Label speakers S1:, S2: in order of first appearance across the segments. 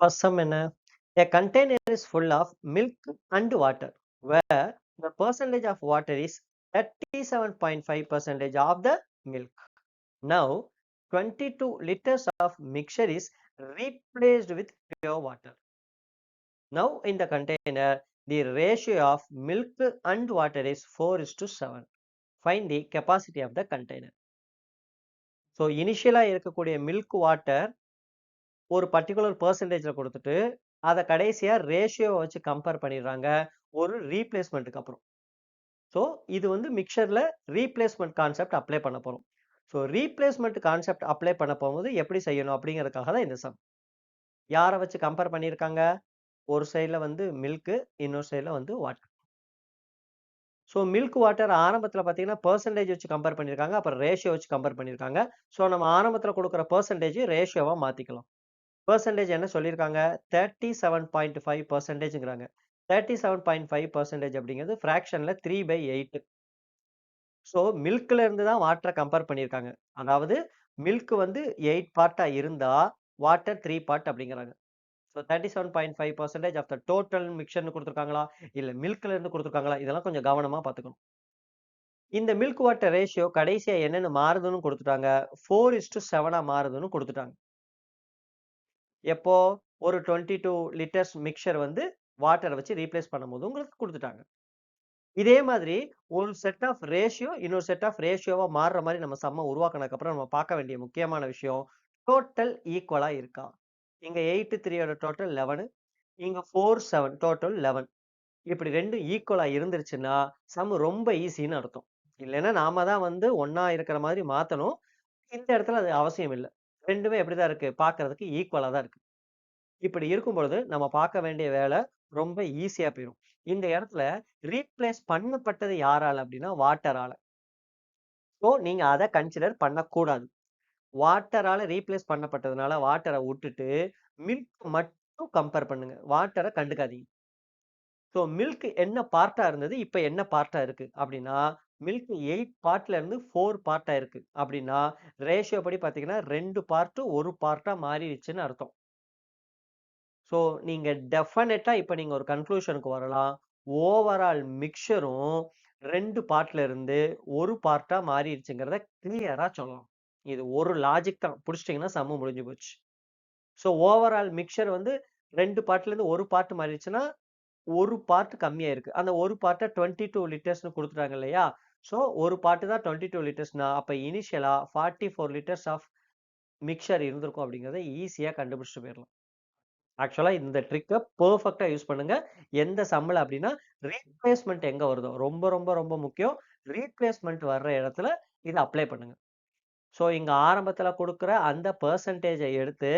S1: First sum என்ன? A container is full of milk and water, where the percentage of water is 37.5% of the milk. Now, 22 liters of mixture is replaced with pure water. Now, in the container, the ratio of milk and water is 4:7. Find the capacity of the container. So, initially இருக்கக்கூடிய milk water ஒரு particular பெர்சன்டேஜ்ல கொடுத்துட்டு அதை கடைசியா ரேஷியோவை வச்சு compare பண்ணிடுறாங்க ஒரு ரீப்ளேஸ்மெண்ட்டுக்கு அப்புறம். ஸோ இது வந்து மிக்சர்ல ரீப்ளேஸ்மெண்ட் கான்செப்ட் அப்ளை பண்ண போறோம். ஸோ ரீப்ளேஸ்மெண்ட் கான்செப்ட் அப்ளை பண்ண போகும்போது எப்படி செய்யணும் அப்படிங்கிறதுக்காக தான் இந்த சம். யாரை வச்சு கம்பேர் பண்ணியிருக்காங்க? ஒரு சைடில் வந்து மில்க்கு, இன்னொரு சைடில் வந்து வாட்டர். ஸோ மில்க் வாட்டர் ஆரம்பத்தில் பார்த்தீங்கன்னா பெர்சன்டேஜ் வச்சு கம்பேர் பண்ணியிருக்காங்க, அப்புறம் ரேஷியோ வச்சு கம்பேர் பண்ணியிருக்காங்க. ஸோ நம்ம ஆரம்பத்தில் கொடுக்குற பெர்சன்டேஜ் ரேஷியோவாக மாற்றிக்கலாம். பெர்சன்டேஜ் என்ன சொல்லியிருக்காங்க? 37.5%ங்கிறாங்க. 37.5% அப்படிங்கிறது ஃப்ராக்ஷன்ல 3/8. ஸோ மில்க்ல இருந்து தான் வாட்டரை கம்பேர் பண்ணியிருக்காங்க. அதாவது மில்க் வந்து 8 பார்ட்டா இருந்தா வாட்டர் 3 பார்ட் அப்படிங்கிறாங்க. ஸோ 37.5% ஆஃப் த டோட்டல் மிக்சர்னு கொடுத்துருக்காங்களா, இல்ல மில்க்ல இருந்து கொடுத்துருக்காங்களா, இதெல்லாம் கொஞ்சம் கவனமா பார்த்துக்கணும். இந்த மில்க் வாட்டர் ரேஷியோ கடைசியா என்னன்னு மாறுதுன்னு கொடுத்துட்டாங்க. 4:7 மாறுதுன்னு கொடுத்துட்டாங்க. எப்போ ஒரு 22 லிட்டர்ஸ் மிக்சர் வந்து வாட்டரை வச்சு ரீப்ளேஸ் பண்ணும்போது உங்களுக்கு கொடுத்துட்டாங்க. இதே மாதிரி ஒரு செட் ஆஃப் ரேஷியோ இன்னொரு செட் ஆஃப் ரேஷியோவா மாறுற மாதிரி நம்ம சம்ம உருவாக்கினதுக்கு அப்புறம் நம்ம பார்க்க வேண்டிய முக்கியமான விஷயம் டோட்டல் ஈக்குவலா இருக்கா. இங்க 8 3 டோட்டல் 11, இங்க 4 7 டோட்டல் 11. இப்படி ரெண்டும் ஈக்குவலா இருந்துருச்சுன்னா சம் ரொம்ப ஈஸின்னு அர்த்தம். இல்லைன்னா நாம தான் வந்து ஒன்னா இருக்கிற மாதிரி மாத்தணும். இந்த இடத்துல அது அவசியம் இல்லை. ரெண்டுமே எப்படிதான் இருக்கு, பார்க்கிறதுக்கு ஈக்குவலா தான் இருக்கு. இப்படி இருக்கும் பொழுது நம்ம பார்க்க வேண்டிய வேலை ரொம்ப ஈஸியா போயிடும். இந்த இடத்துல ரீப்ளேஸ் பண்ணப்பட்டது யாரால அப்படின்னா வாட்டரால. ஸோ நீங்க அதை கன்சிடர் பண்ணக்கூடாது. வாட்டரால ரீப்ளேஸ் பண்ணப்பட்டதுனால வாட்டரை விட்டுட்டு மில்க் மட்டும் கம்பேர் பண்ணுங்க. வாட்டரை கண்டுக்காதீங்க. ஸோ மில்க் என்ன பார்ட்டா இருந்தது, இப்ப என்ன பார்ட்டா இருக்கு அப்படின்னா மில்க் 8 பார்ட்ல இருந்து 4 பார்ட்டா இருக்கு அப்படின்னா ரேஷியோ படி பாத்தீங்கன்னா 2 பார்ட் 1 பார்ட்டா மாறிடுச்சுன்னு அர்த்தம். ஸோ நீங்க டெஃபினட்டா இப்ப நீங்க ஒரு கன்க்ளூஷனுக்கு வரலாம். ஓவரால் மிக்சரும் 2 பார்ட்ல இருந்து ஒரு பார்ட்டா மாறிடுச்சுங்கிறத கிளியரா சொல்லலாம். இது ஒரு லாஜிக் தான். புடிச்சிட்டீங்கன்னா சம்மு முடிஞ்சு போச்சு. ஸோ ஓவரால் மிக்சர் வந்து 2 பார்ட்ல இருந்து ஒரு பார்ட் மாறிடுச்சுன்னா ஒரு பார்ட் கம்மியா இருக்கு. அந்த ஒரு பார்ட்ட 22 லிட்டர்ஸ்னு கொடுத்துட்டாங்க இல்லையா? ஸோ ஒரு பார்ட் தான் 22 லிட்டர்ஸ்னா அப்ப இனிஷியலா 44 லிட்டர்ஸ் ஆஃப் மிக்சர் இருந்திருக்கும் அப்படிங்கிறத ஈஸியா கண்டுபிடிச்சிட்டு போயிடலாம். ஆக்சுவலா இந்த ட்ரிக்க பெர்ஃபெக்ட்டா யூஸ் பண்ணுங்க. எந்த சம்ல அப்படின்னா ரீப்ளேஸ்மென்ட் எங்க வருதோ ரொம்ப ரொம்ப ரொம்ப முக்கியம். ரீப்ளேஸ்மென்ட் வர்ற இடத்துல இத அப்ளை பண்ணுங்க. ஸோ இங்க ஆரம்பத்துல குடுக்குற அந்த பெர்சன்டேஜ எடுத்து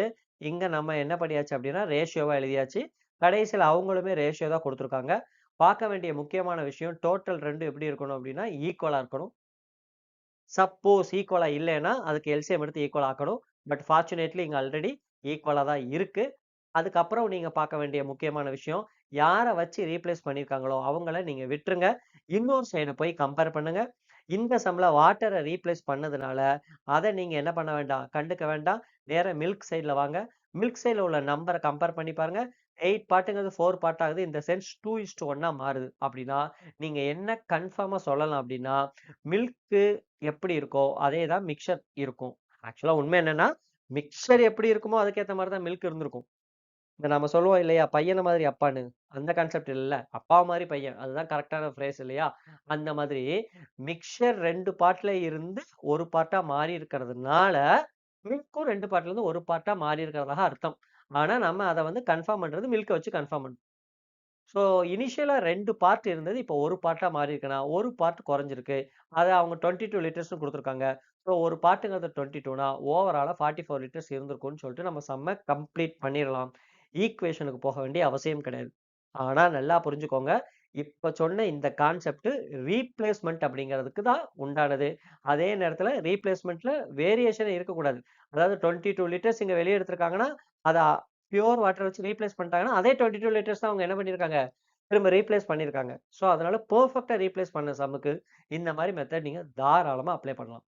S1: இங்க நம்ம என்ன பண்ணியாச்சு அப்படின்னா ரேஷியோவா எழுதியாச்சு. கடைசியில அவங்களுமே ரேஷியோ தான் குடுத்துருக்காங்க. பார்க்க வேண்டிய முக்கியமான விஷயம் டோட்டல் 2 எப்படி இருக்கணும் அப்படின்னா ஈக்குவலா இருக்கணும். சப்போஸ் ஈக்குவலா இல்லைன்னா அதுக்கு எல்சிஎம் எடுத்து ஈக்குவல் ஆக்கணும். பட் ஃபார்ச்சுனேட்லி இங்க ஆல்ரெடி ஈக்குவலா தான் இருக்கு. அதுக்கப்புறம் நீங்க பார்க்க வேண்டிய முக்கியமான விஷயம் யாரை வச்சு ரீப்ளேஸ் பண்ணியிருக்காங்களோ அவங்கள நீங்க விட்டுருங்க. இன்னொரு சைடு போய் கம்பேர் பண்ணுங்க. இந்த சம்ல வாட்டரை ரீப்ளேஸ் பண்ணதுனால அதை நீங்க என்ன பண்ண வேண்டாம், கண்டுக்க வேண்டாம். நேரா மில்க் சைட்ல வாங்க. மில்க் சைட்ல உள்ள நம்பரை கம்பேர் பண்ணி பாருங்க. 8 பார்ட்டுங்கிறது 4 பார்ட் ஆகுது. இந்த சென்ஸ் 2:1 மாறுது அப்படின்னா நீங்க என்ன கன்ஃபார்மா சொல்லலாம் அப்படின்னா மில்க் எப்படி இருக்கோ அதே தான் மிக்சர் இருக்கும். ஆக்சுவலா உண்மை என்னன்னா மிக்சர் எப்படி இருக்குமோ அதுக்கேத்த மாதிரி தான் மில்க் இருந்திருக்கும். இந்த நம்ம சொல்லுவோம் இல்லையா, பையன மாதிரி அப்பான்னு. அந்த கான்செப்ட் இல்ல. அப்பா மாரி பையன். அதுதான் கரெக்ட்டான ஃப்ரேஸ் இல்லையா? அந்த மாதிரி மிக்ஸ்சர் 2 பார்ட்ல இருந்து 1 பார்ட்டா மாறி இருக்கிறதுனால, மில்க்கும் 2 பார்ட்ல இருந்து 1 பார்ட்டா மாறி இருக்கிறதாக அர்த்தம். ஆனா நம்ம அத வந்து கன்ஃபார்ம் பண்றது மில்க்க வச்சு கன்ஃபார்ம் பண்றோம். ஸோ இனிஷியலா 2 பார்ட் இருந்தது. இப்போ 1 பார்ட்டா மாறி இருக்குன்னா, 1 பார்ட் குறைஞ்சிருக்கு. அத அவங்க 22 லிட்டர்ஸ்ன்னு குடுத்துருக்காங்க. ஸோ 1 பார்ட்டுங்கிறது 22னா, ஓவராலா 44 லிட்டர்ஸ் இருந்திருக்கும்னு சொல்லிட்டு நம்ம சம்ம கம்ப்ளீட் பண்ணிறலாம். ஈக்குவேஷனுக்கு போக வேண்டிய அவசியம் கிடையாது. ஆனா நல்லா புரிஞ்சுக்கோங்க. இப்ப சொன்ன இந்த கான்செப்ட் ரீப்ளேஸ்மென்ட் அப்படிங்கிறதுக்கு தான் உண்டானது. அதே நேரத்துல ரீப்ளேஸ்மென்ட்ல வேரியேஷனே இருக்கக்கூடாது. அதாவது 22 லிட்டர்ஸ் இங்க வெளிய எடுத்திருக்காங்கன்னா, அத பியூர் வாட்டர் வச்சு ரீப்ளேஸ் பண்ணிட்டாங்கன்னா, அதே 22 லிட்டர்ஸ் தான் அவங்க என்ன பண்ணியிருக்காங்க? திரும்ப ரீப்ளேஸ் பண்ணியிருக்காங்க. ஸோ அதனால பெர்ஃபெக்ட்டா ரீப்ளேஸ் பண்ண சம்முக்கு இந்த மாரி மெத்தட் நீங்க தாராளமா அப்ளை பண்ணலாம்.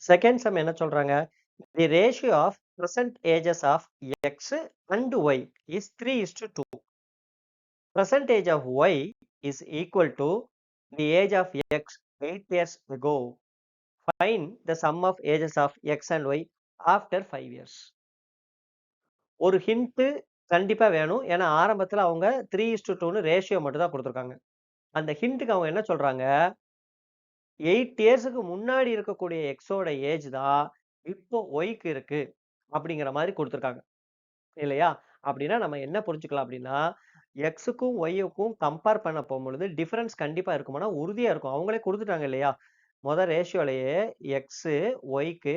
S1: செகண்ட் சம் என்ன சொல்றாங்க? The ratio of present ages of X and Y is 3:2. Percentage of y is equal to the age of x 8 years ago. Find the sum of ages of x and y after 5 years. ஒரு hint கண்டிப்பா வேணும். ஏன்னா ஆரம்பத்துல அவங்க 3:2ன்னு ratio மட்டும் தான் கொடுத்திருக்காங்க. அந்த ஹிண்ட்க்கு அவங்க என்ன சொல்றாங்க? 8 இயர்ஸ்க்கு முன்னாடி இருக்கக்கூடிய எக்ஸோட ஏஜ் தான் இப்போ ஒய்க்கு இருக்கு அப்படிங்கிற மாதிரி கொடுத்திருக்காங்க. இல்லையா? அப்படின்னா நம்ம என்ன புரிஞ்சுக்கலாம் அப்படின்னா, எக்ஸுக்கும் ஒய்யுக்கும் கம்பேர் பண்ண போம்பொழுது டிஃபரன்ஸ் கண்டிப்பா இருக்குமானா உறுதியா இருக்கும். அவங்களே குடுத்துட்டாங்க இல்லையா? ரேஷியோலயே எக்ஸு, ஒய்க்கு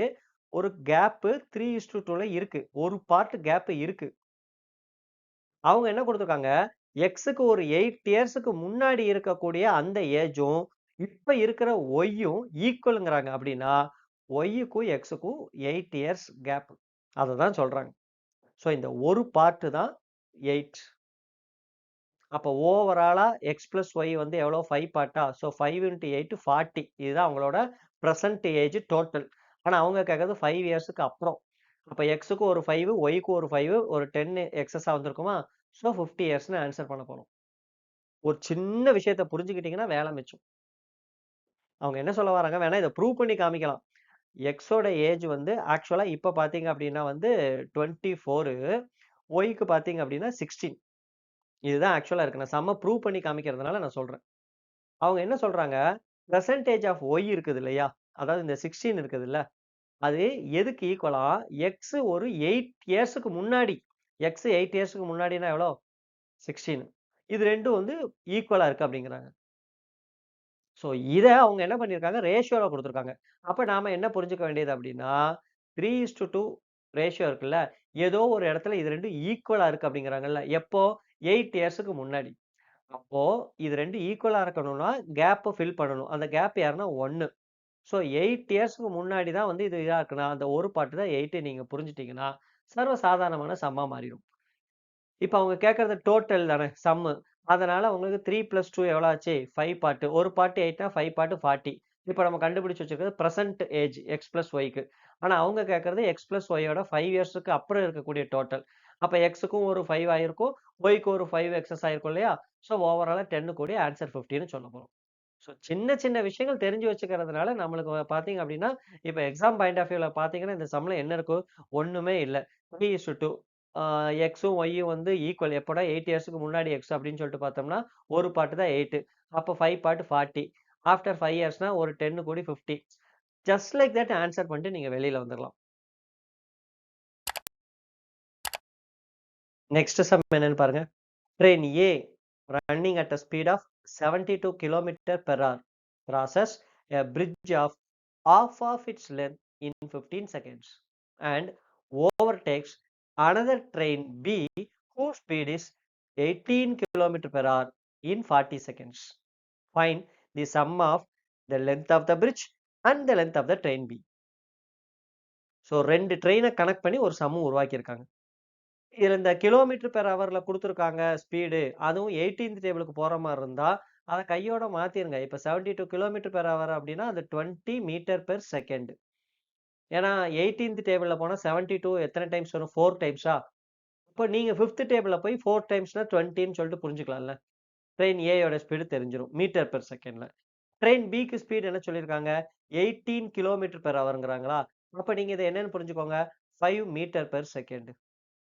S1: ஒரு கேப்பு 3:2ல இருக்கு. ஒரு பார்ட் கேப் இருக்கு. அவங்க என்ன குடுத்துருக்காங்க? எக்ஸுக்கு ஒரு 8 இயர்ஸ்க்கு முன்னாடி இருக்கக்கூடிய அந்த ஏஜும், இப்ப இருக்கிற ஒய்யும் ஈக்குவல்ங்கிறாங்க. அப்படின்னா, ஒய்யுக்கும் எக்ஸுக்கும் 8 இயர்ஸ் கேப். அததான் சொல்றாங்க. சோ இந்த ஒரு பார்ட் தான் 8. அப்ப ஓவராலா எக்ஸ் பிளஸ் ஒய் வந்து எவ்வளோ 5 பார்ட்டா? So 5 into 8 40. இதுதான் அவங்களோட பிரசன்ட் ஏஜ் டோட்டல். ஆனா அவங்க கேட்கறது 5 இயர்ஸ்க்கு அப்புறம். அப்ப எக்ஸுக்கு ஒரு 5, ஒய்க்கு ஒரு 5, ஒரு 10 எக்ஸஸா வந்திருக்குமா? ஸோ 50 இயர்ஸ்ன்னு ஆன்சர் பண்ண போறோம். ஒரு சின்ன விஷயத்த புரிஞ்சுக்கிட்டீங்கன்னா வேலை மிச்சம். அவங்க என்ன சொல்ல வராங்க? வேணா இத ப்ரூவ் பண்ணி காமிக்கலாம். எக்ஸோட ஏஜ் வந்து ஆக்சுவலா இப்ப பார்த்தீங்க அப்படின்னா வந்து 24, ஒய்க்கு பார்த்தீங்க அப்படின்னா 16. இதுதான் ஆக்சுவலா இருக்கு. நான் சம்ம ப்ரூவ் பண்ணி காமிக்கிறதுனால நான் சொல்றேன். அவங்க என்ன சொல்றாங்க? பெர்சன்டேஜ் ஆஃப் ஒய் இருக்குது இல்லையா? அதாவது இந்த 16 இருக்குதுல்ல, அது எதுக்கு ஈக்குவலா எக்ஸ் ஒரு 8 இயர்ஸ்க்கு முன்னாடி. எக்ஸ் 8 இயர்ஸ்க்கு முன்னாடின்னா எவ்வளோ? 16. இது 2ம் வந்து ஈக்குவலா இருக்கு அப்படிங்கிறாங்க. சோ இத அவங்க என்ன பண்ணியிருக்காங்க? ரேஷியோல குடுத்துருக்காங்க. அப்ப நாம என்ன புரிஞ்சுக்க வேண்டியது அப்படின்னா, 3:2 ரேஷியோ இருக்குல்ல, ஏதோ ஒரு இடத்துல இது 2ம் ஈக்குவலா இருக்கு அப்படிங்கிறாங்கல்ல. எப்போ? 8 இயர்ஸ்க்கு முன்னாடி. அப்போ இது 2 ஈக்குவலா இருக்கணும்னா, கேப்ப ஃபில் பண்ணணும். அந்த கேப் யாருன்னா 1. ஸோ 8 இயர்ஸ்க்கு முன்னாடி தான் வந்து இது இதா இருக்குன்னா, அந்த ஒரு பார்ட் தான் 8 நீங்க புரிஞ்சுட்டீங்கன்னா, சர்வ சாதாரணமான சம்மா மாறிடும். இப்ப அவங்க கேட்கறது டோட்டல் தானே சம்மு. அதனால உங்களுக்கு 3 + 2 எவ்வளோ ஆச்சு? 5 பார்ட். ஒரு பார்ட் 8னா 5 பார்ட் 40. இப்ப நம்ம கண்டுபிடிச்சு வச்சிருக்கிறது பிரசன்ட் ஏஜ் எக்ஸ் பிளஸ் ஒய்க்கு. ஆனா அவங்க கேட்கறது எக்ஸ் பிளஸ் ஒய்யோட 5 இயர்ஸ்க்கு அப்புறம் இருக்கக்கூடிய டோட்டல். அப்ப எக்ஸுக்கும் ஒரு 5 ஆயிருக்கும். ஒய்க்கு ஒரு 5 எக்ஸஸ் ஆயிருக்கும் இல்லையா? ஸோ ஓவராலா 10 கூடிய ஆன்சர் 50ன்னு சொல்ல போறோம். ஸோ சின்ன சின்ன விஷயங்கள் தெரிஞ்சு வச்சுக்கிறதுனால நம்மளுக்கு பார்த்தீங்க அப்படின்னா, இப்ப எக்ஸாம் பாயிண்ட் ஆஃப் வியூல பார்த்தீங்கன்னா, இந்த சம்ல என்ன இருக்கும்? ஒண்ணுமே இல்ல. 3:2 எக்ஸும் ஒய்யும் வந்து ஈக்குவல். எப்போடா 8 இயர்ஸ்க்கு முன்னாடி எக்ஸ் அப்படின்னு சொல்லிட்டு பார்த்தோம்னா, ஒரு பார்ட் தான் 8. அப்போ 5 பார்ட் 40. ஆஃப்டர் 5 இயர்ஸ்னா ஒரு 10 கூடி 50. ஜஸ்ட் லைக் தட் ஆன்சர் பண்ணிட்டு நீங்க வெளியில வந்துரலாம். நெக்ஸ்ட் சம் என்னன்னு பாருங்க. Train A running at a speed of 72 kilometer per hour crosses a bridge of half of its length in 15 seconds and overtakes another train B whose speed is 18 km per hour in 40 seconds. Find the sum of the length of the bridge and the length of the train B. So 2 ட்ரெயினை connect பண்ணி ஒரு சம்மு உருவாக்கியிருக்காங்க. இதுல இந்த kilometre per ஹவர்ல குடுத்துருக்காங்க speed. அதுவும் 18த் டேபிளுக்கு போற மாரி இருந்தா, அத கையோட மாத்திருங்க. இப்ப 72 கிலோமீட்டர் பெர் ஹவர் அப்படின்னா, அது 20 மீட்டர் பெர் செகண்ட். ஏன்னா 18த் டேபிள்ல போனா 72 எத்தன டைம்ஸ் வரும்? 4 டைம்ஸா? இப்ப நீங்க 5த் டேபிள்ல போய் 4 டைம்ஸ்னா 20ன்னு சொல்லிட்டு புரிஞ்சுக்கலாம்ல. ட்ரெயின் ஏயோட ஸ்பீடு தெரிஞ்சிரும். மீட்டர் பெர் செகண்ட்ல. ட்ரெயின் பிக்கு ஸ்பீட் என்ன சொல்லியிருக்காங்க? 18 கிலோமீட்டர் பெர் ஹவர்ங்கிறாங்களா? அப்ப நீங்க இத என்னன்னு புரிஞ்சுக்கோங்க. 5 மீட்டர் பெர் செகண்ட்.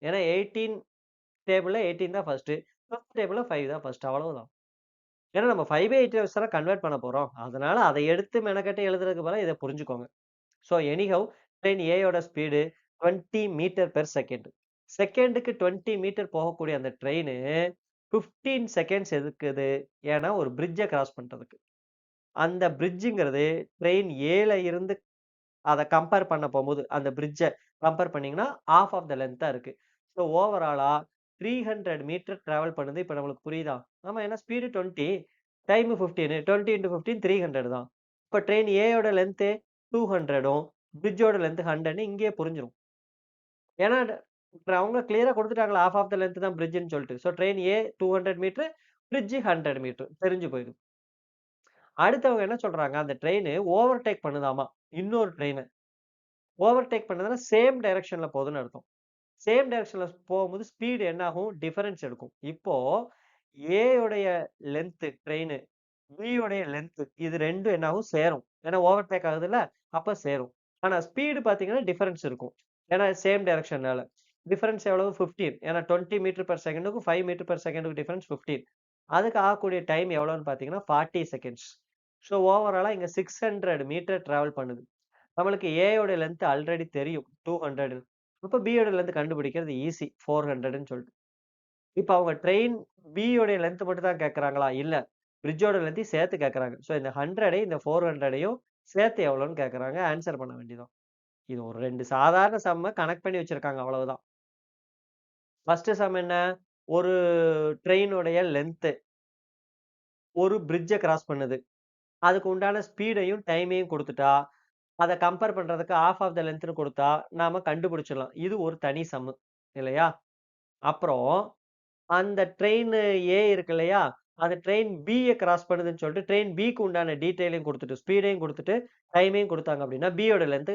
S1: ஏன்னா 18 டேபிள்ல 18 தான் ஃபர்ஸ்ட்டு. 5த் டேபிள்ல 5 தான் ஃபர்ஸ்ட். அவ்வளவுதான். ஏன்னா நம்ம 5 8 தான கன்வெர்ட் பண்ண போறோம். அதனால அத எடுத்து மெனக்கெட்டு எழுதுறதுக்கு பதிலா இத புரிஞ்சுக்கோங்க. ஸோ எனிஹவ் ட்ரெயின் ஏயோட ஸ்பீடு 20 மீட்டர் பெர் செகண்ட். செகண்டுக்கு 20 மீட்டர் போகக்கூடிய அந்த ட்ரெயினு 15 செகண்ட்ஸ் எடுக்குது. ஏன்னா ஒரு பிரிட்ஜ கிராஸ் பண்றதுக்கு. அந்த பிரிட்ஜ்ங்கிறது ட்ரெயின் ஏல இருந்து அத கம்பேர் பண்ண போம்போது, அந்த பிரிட்ஜ கம்பேர் பண்ணீங்கன்னா, ஹால்ஃப் ஆஃப் த லென்த்தா இருக்கு. ஸோ ஓவராலா 300 மீட்டர் டிராவல் பண்ணுது. இப்ப நம்மளுக்கு புரியுதா? ஆமா. ஏன்னா ஸ்பீடு 20, டைம் 15. 20 இன்டு 15 300 தான். இப்ப ட்ரெயின் ஏயோட லென்த் 200ம், பிரிட்ஜோட லென்த் 100ன்னு இங்கேயே புரிஞ்சிரும். ஏன்னா அவங்க கிளியரா குடுத்துட்டாங்களா, ஹால்ஃப் ஆஃப் த லென்த் தான் பிரிட்ஜ்ன்னு சொல்லிட்டு. ஸோ ட்ரெயின் ஏ 200 மீட்டர், பிரிட்ஜ் 100 மீட்டர் தெரிஞ்சு போயிடும். அடுத்தவங்க என்ன சொல்றாங்க, அந்த ட்ரெயின் ஓவர்டேக் பண்ணுதாமா, இன்னொரு ட்ரெயின. ஓவர்டேக் பண்ணதுன்னா சேம் டைரக்ஷன்ல போகுதுன்னு அர்த்தம். சேம் டைரக்ஷன்ல போகும்போது ஸ்பீடு என்ன ஆகும்? டிஃபரன்ஸ் எடுக்கும். இப்போ ஏ உடைய லென்த் ட்ரெயின், பி உடைய லென்த் இது 2ம் என்ன ஆகும்? சேரும். ஏன்னா ஓவர்டேக் ஆகுதுல்ல, அப்ப சேரும். ஆனா ஸ்பீடு பார்த்தீங்கன்னா டிஃபரன்ஸ் இருக்கும். ஏன்னா சேம் டைரக்ஷன்னால. டிஃபரன்ஸ் எவ்வளவு? 15. ஏன்னா 20 மீட்டர் பெர் செகண்டுக்கும் 5 மீட்டர் பெர் செகண்டுக்கும் டிஃபரன்ஸ் 15. அதுக்கு ஆகக்கூடிய டைம் எவ்வளோன்னு பார்த்தீங்கன்னா 40 செகண்ட்ஸ். ஸோ ஓவராலா இங்க 600 மீட்டர் டிராவல் பண்ணுது. நம்மளுக்கு ஏ யோட லென்த் ஆல்ரெடி தெரியும் 200. அப்ப பி யோட லென்த் கண்டுபிடிக்கிறது ஈஸி 400ன்னு சொல்லிட்டு. இப்ப அவங்க ட்ரெயின் பி யோட லென்த் மட்டும் தான் கேட்கறாங்களா? இல்ல. பிரிட்ஜோட லென்த்தையும் சேர்த்து கேட்கறாங்க. ஸோ இந்த 100 இந்த 400யும் சேர்த்து எவ்வளோன்னு கேட்கறாங்க. ஆன்ஸர் பண்ண வேண்டியதுதான். இது ஒரு 2 சாதாரண சம்ம கனெக்ட் பண்ணி வச்சிருக்காங்க அவ்வளவுதான். ஃபர்ஸ்ட் சம் என்ன? ஒரு ட்ரெயினுடைய லென்த் ஒரு பிரிட்ஜ கிராஸ் பண்ணுது. அதுக்கு உண்டான ஸ்பீடையும், டைமையும் குடுத்துட்டா, அத கம்பேர் பண்றதுக்கு ஹால்ஃப் ஆஃப் த லென்த்ன்னு குடுத்தா, நாம கண்டுபிடிச்சிடலாம். இது ஒரு தனி சம்மு. இல்லையா? அப்புறம் அந்த ட்ரெயின் ஏ இருக்கு இல்லையா? அந்த ட்ரெயின் பிய கிராஸ் பண்ணுதுன்னு சொல்லிட்டு, ட்ரெயின் பிக்கு உண்டான டீட்டெயிலையும் குடுத்துட்டு, ஸ்பீடையும் குடுத்துட்டு, டைமையும் குடுத்தாங்க அப்படின்னா, பியோட லென்த்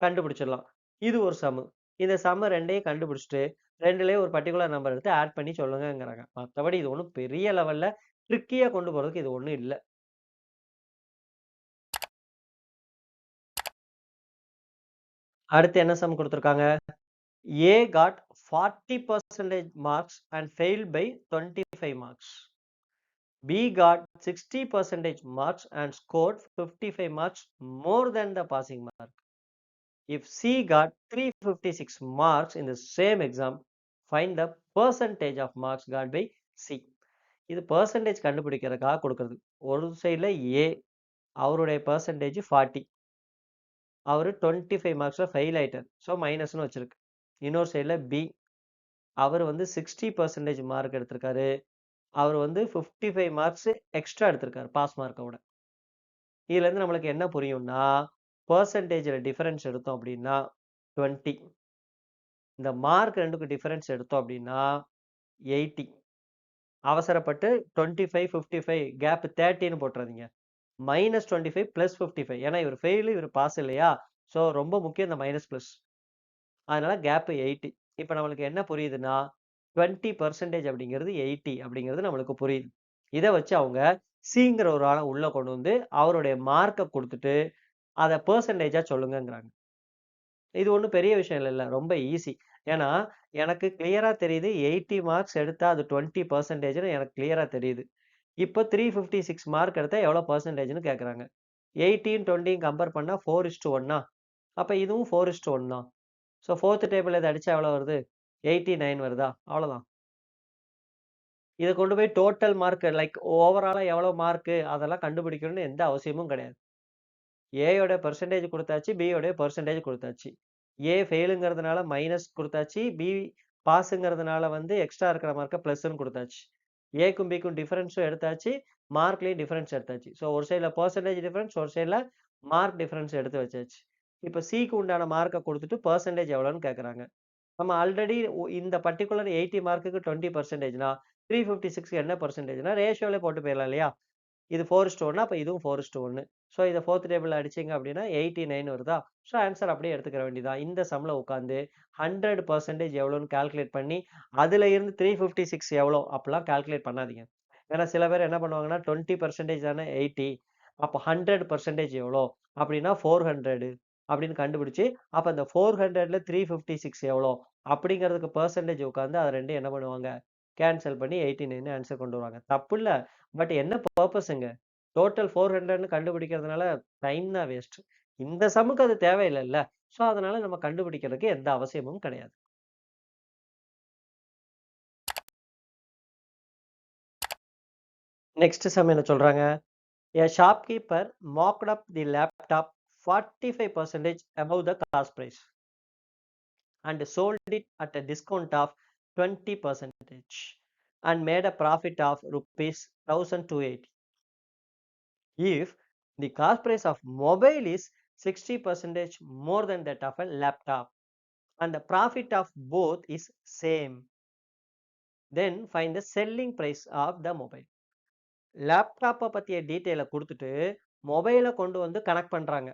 S1: கண்டுபிடிச்சிடலாம். இது ஒரு சம்மு. இந்த சம்ம 2யும் கண்டுபிடிச்சுட்டு, 2லயும் ஒரு பர்ட்டிகுலர் நம்பர் எடுத்து ஆட் பண்ணி சொல்லுங்கங்கிறாங்க. மத்தபடி இது ஒண்ணும் பெரிய லெவல்ல ட்ரிக்கியா கொண்டு போறதுக்கு இது ஒண்ணும் இல்ல. அடுத்து என்ன சம் குடுத்துருக்காங்க? A got 40% marks and failed by 25 marks. B got 60% marks and scored 55 marks more than the passing mark. If C got 356 marks in the same exam, find the percentage of marks got by C. இது percentage கண்டுபிடிக்கிறதுக்காக கொடுக்கிறது. ஒரு சைடுல A அவருடைய percentage 40. அவரு 25 மார்க்ஸ்ல fail ஆயிட்டார். So மைனஸ்னு வச்சிருக்கு. இன்னொரு சைடுல B அவர் வந்து 60% மார்க் எடுத்திருக்காரு. அவர் வந்து 55 மார்க்ஸ் எக்ஸ்ட்ரா எடுத்திருக்காரு பாஸ் மார்க்க விட. இதுல இருந்து நம்மளுக்கு என்ன புரியும்னா, பெர்சன்டேஜ்ல டிஃபரன்ஸ் எடுத்தோம் அப்படின்னா 20. இந்த மார்க் 2க்கும் டிஃபரன்ஸ் எடுத்தோம் அப்படின்னா 80. அவசரப்பட்டு 25, 55 கேப் 30ன்னு போட்டுறாதீங்க. -25 + 55. ஏன்னா இவர் ஃபெயில், இவர் பாஸ் இல்லையா? ஸோ ரொம்ப முக்கியம் இந்த மைனஸ் பிளஸ். அதனால கேப் 80. இப்ப நம்மளுக்கு என்ன புரியுதுன்னா, 20% அப்படிங்கிறது 80 அப்படிங்கிறது நம்மளுக்கு புரியுது. இத வச்சு அவங்க சிங்கிற ஒரு ஆள உள்ள கொண்டு வந்து, அவருடைய மார்க்க குடுத்துட்டு, அத பெர்சன்டேஜா சொல்லுங்கங்கிறாங்க. இது ஒண்ணும் பெரிய விஷயம் இல்லல்ல. ரொம்ப ஈஸி. ஏன்னா, எனக்கு கிளியரா தெரியுது 80 மார்க்ஸ் எடுத்தா அது 20%ன்னு எனக்கு கிளியரா தெரியுது. இப்ப 356 மார்க் எடுத்தா எவ்வளோ பெர்சன்டேஜ்ன்னு கேட்கறாங்க. 80யும் 20யும் கம்பேர் பண்ணா 4:1 அப்ப இதுவும் 4:1 தான். ஸோ 4த் டேபிள்ல இத அடிச்சா எவ்வளோ வருது? 89 வருதா? அவ்வளோதான். இத கொண்டு போய் டோட்டல் மார்க் லைக் ஓவராலா எவ்வளோ மார்க்கு அதெல்லாம் கண்டுபிடிக்கணும்னு எந்த அவசியமும் கிடையாது. ஏயோட பெர்சன்டேஜ் குடுத்தாச்சு, பியோட பெர்சன்டேஜ் குடுத்தாச்சு. ஏ ஃபெயிலுங்கிறதுனால மைனஸ் குடுத்தாச்சு, பி பாஸுங்கிறதுனால வந்து எக்ஸ்ட்ரா இருக்கிற மார்க்க பிளஸ்ன்னு குடுத்தாச்சு. ஏக்கும் பிக்கும் டிஃபரன்ஸும் எடுத்தாச்சு, மார்க்லயும் டிஃபரன்ஸ் எடுத்தாச்சு. ஸோ ஒரு சைடுல பெர்சன்டேஜ் டிஃபரன்ஸ், ஒரு சைடுல மார்க் டிஃபரன்ஸ் எடுத்து வச்சாச்சு. இப்ப சிக்கு உண்டான மார்க்க குடுத்துட்டு பெர்சன்டேஜ் எவ்வளோன்னு கேட்கறாங்க. நம்ம ஆல்ரெடி இந்த பர்ட்டிகுலர் 80 மார்க்குக்கு 20%னா 356க்கு என்ன பெர்சன்டேஜ்னா ரேஷியோல போட்டு போயிடலாம் இல்லையா? இது 4:1 அப்ப இதுவும் 4:1. ஸோ இத 4த் டேபிள்ல அடிச்சீங்க அப்படின்னா 89 வருதா? ஸோ ஆன்ஸர் அப்படியே எடுத்துக்கிற வேண்டியதுதான். இந்த சம்ல உட்கார்ந்து 100% எவ்வளோன்னு கால்குலேட் பண்ணி, அதுல இருந்து 356 எவ்வளோ அப்படிலாம் கால்குலேட் பண்ணாதீங்க. ஏன்னா சில பேர் என்ன பண்ணுவாங்கன்னா 20% தானே 80. அப்ப 100% எவ்வளோ? அப்படின்னா 400 அப்படின்னு கண்டுபிடிச்சு, அப்ப அந்த 400ல 356 எவ்வளோ? அப்படிங்கிறதுக்கு பெர்சன்டேஜ் உட்கார்ந்து அத 2யும் என்ன பண்ணுவாங்க? கேன்சல் பண்ணி 89 ஆன்ஸர் கொண்டு வருவாங்க. தப்பில்ல. பட் என்ன பர்ப்பஸ்ங்க? டோட்டல் 400ன்னு கண்டுபிடிக்கிறதுனால டைம் தான் வேஸ்ட். இந்த சம்முக்கு அது தேவையில்லல்ல. ஸோ அதனால நம்ம கண்டுபிடிக்கிறதுக்கு எந்த அவசியமும் கிடையாது. நெக்ஸ்ட் சம் என்ன சொல்றாங்க? A shopkeeper mocked up the laptop 45% above the cost price and sold it at a discount of 20% and made a profit of rupees 1,280. If the cost price of mobile is 60% more than that of a laptop and the profit of both is same, then find the selling price of the mobile. லேப்டாப்ப பத்திய டீட்டெயில குடுத்துட்டு, மொபைல கொண்டு வந்து connect பண்றாங்க.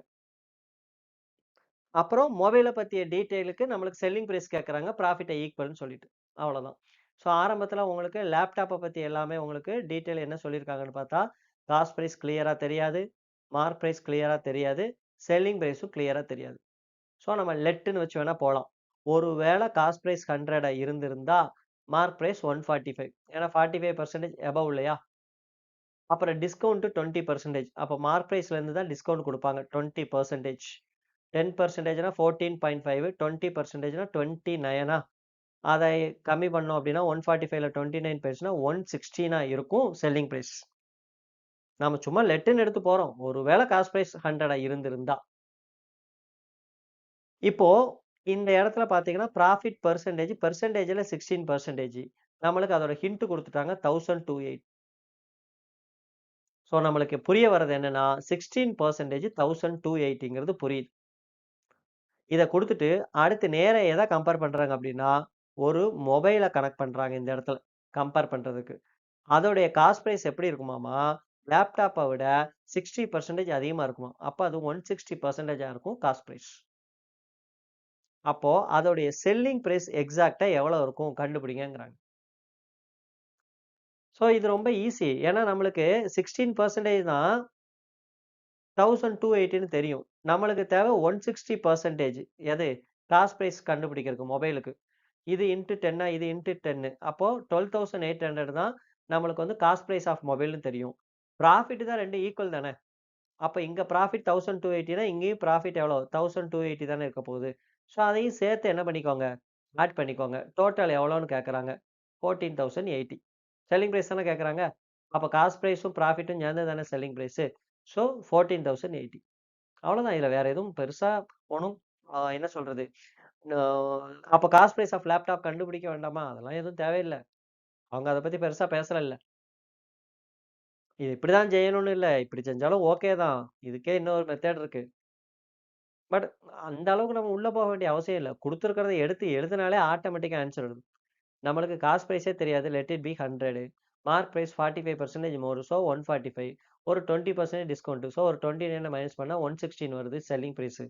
S1: அப்புறம் மொபைல பத்திய டீட்டெயிலுக்கு நம்மளுக்கு செல்லிங் பிரைஸ் கேட்கறாங்க. ப்ராஃபிட்ட ஈக்குவல்ன்னு சொல்லிட்டு. அவ்வளோதான். ஸோ ஆரம்பத்தில உங்களுக்கு லேப்டாப்ப பத்தி எல்லாமே உங்களுக்கு டீட்டெயில் என்ன சொல்லியிருக்காங்கன்னு பார்த்தா, காஸ்ட் பிரைஸ் கிளியரா தெரியாது. மார்க் பிரைஸ் கிளியரா தெரியாது. செல்லிங் பிரைஸும் கிளியரா தெரியாது. ஸோ நம்ம லெட்டுன்னு வச்சு வேணா போலாம். ஒருவேள காஸ்ட் பிரைஸ் 100 இருந்திருந்தா, மார்க் பிரைஸ் 145. ஏன்னா 45% அபோவ் இல்லையா? அப்புறம் டிஸ்கவுண்ட் 20%. அப்ப மார்க் பிரைஸ்ல இருந்து தான் டிஸ்கவுண்ட் குடுப்பாங்க. 20%. 10%னா 14.5 20%னா 29 அதை கம்மி பண்ணோம் அப்படின்னா 145ல 29 போயிடுச்சுன்னா 116 இருக்கும் செல்லிங் பிரைஸ். நாம சும்மா லெட்டுன்னு எடுத்து போறோம். ஒருவேளை காஸ்ட் பிரைஸ் 100 இருந்திருந்தா. இப்போ இந்த இடத்துல பார்த்தீங்கன்னா, ப்ராஃபிட் பெர்சன்டேஜ்ல 16%. நம்மளுக்கு அதோட ஹிண்ட் குடுத்துட்டாங்க 1028. ஸோ நம்மளுக்கு புரிய வர்றது என்னன்னா, 16% 1280ங்கிறது புரியுது. இத குடுத்துட்டு, அடுத்து நேரா எத கம்பேர் பண்றாங்க அப்டின்னா, ஒரு மொபைல கனெக்ட் பண்றாங்க இந்த இடத்துல, கம்பேர் பண்றதுக்கு. அதோடைய காஸ்ட் பிரைஸ் எப்படி இருக்குமாமா, லேப்டாப்ப விட 60% அதிகமா இருக்குமாம். அப்ப அது 160%ஆ இருக்கும் காஸ்ட் பிரைஸ். அப்போ அதோடைய செல்லிங் பிரைஸ் எக்ஸாக்ட்டா எவ்வளோ இருக்கும் கண்டுபிடிங்கங்கிறாங்க. ஸோ இது ரொம்ப ஈஸி. ஏன்னா நம்மளுக்கு 16% தான் 1280ன்னு தெரியும். நம்மளுக்கு தேவை 160% எது? காஸ்ட் பிரைஸ் கண்டுபிடிக்கிறதுக்கு மொபைலுக்கு. இது இன்டு 10 இது இன்டு 10 அப்போ 12,800 தான் நம்மளுக்கு வந்து காஸ்ட் பிரைஸ் ஆஃப் மொபைல்னு தெரியும். ப்ராஃபிட் தான் 2 ஈக்குவல் தானே. அப்ப இங்க ப்ராஃபிட் 1280னா இங்கேயும் ப்ராஃபிட் எவ்வளோ? 1280 தானே இருக்க போகுது. ஸோ அதையும் சேர்த்து என்ன பண்ணிக்கோங்க? ஆட் பண்ணிக்கோங்க. டோட்டல் எவ்வளோன்னு கேட்கறாங்க. 14,080. செல்லிங் பிரைஸ் தானே கேட்கறாங்க. அப்ப காஸ்ட் பிரைஸும் ப்ராஃபிட்டும் சேர்ந்தது தானே செல்லிங் பிரைஸ். ஸோ 14,080. அவ்வளோதான். இதுல வேற எதுவும் பெருசா ஒண்ணும் என்ன சொல்றது? நோ அப்ப காஸ்ட் பிரைஸ் ஆஃப் லேப்டாப் கண்டுபிடிக்க வேண்டாமா? அதெல்லாம் எதுவும் தேவையில்ல. அவங்க அத பத்தி பெருசா பேசலல்ல. இது இப்படிதான் செய்யணும்னு இல்ல. இப்படி செஞ்சாலும் ஓகே தான். இதுக்கே இன்னொரு மெத்தட் இருக்கு. பட் அந்த அளவுக்கு நம்ம உள்ள போக வேண்டிய அவசியம் இல்ல. குடுத்திருக்கிறத எடுத்து எழுதினாலே ஆட்டோமேட்டிக்கா ஆன்ஸர் வருது. நம்மளுக்கு காஸ்ட் பிரைஸே தெரியாது. Let it be 100. Mark price 45% more. So 145. ஒரு 20% டிஸ்கவுண்ட். ஸோ ஒரு 29 மைனஸ் பண்ணா 116 வருது செல்லிங் பிரைஸ்.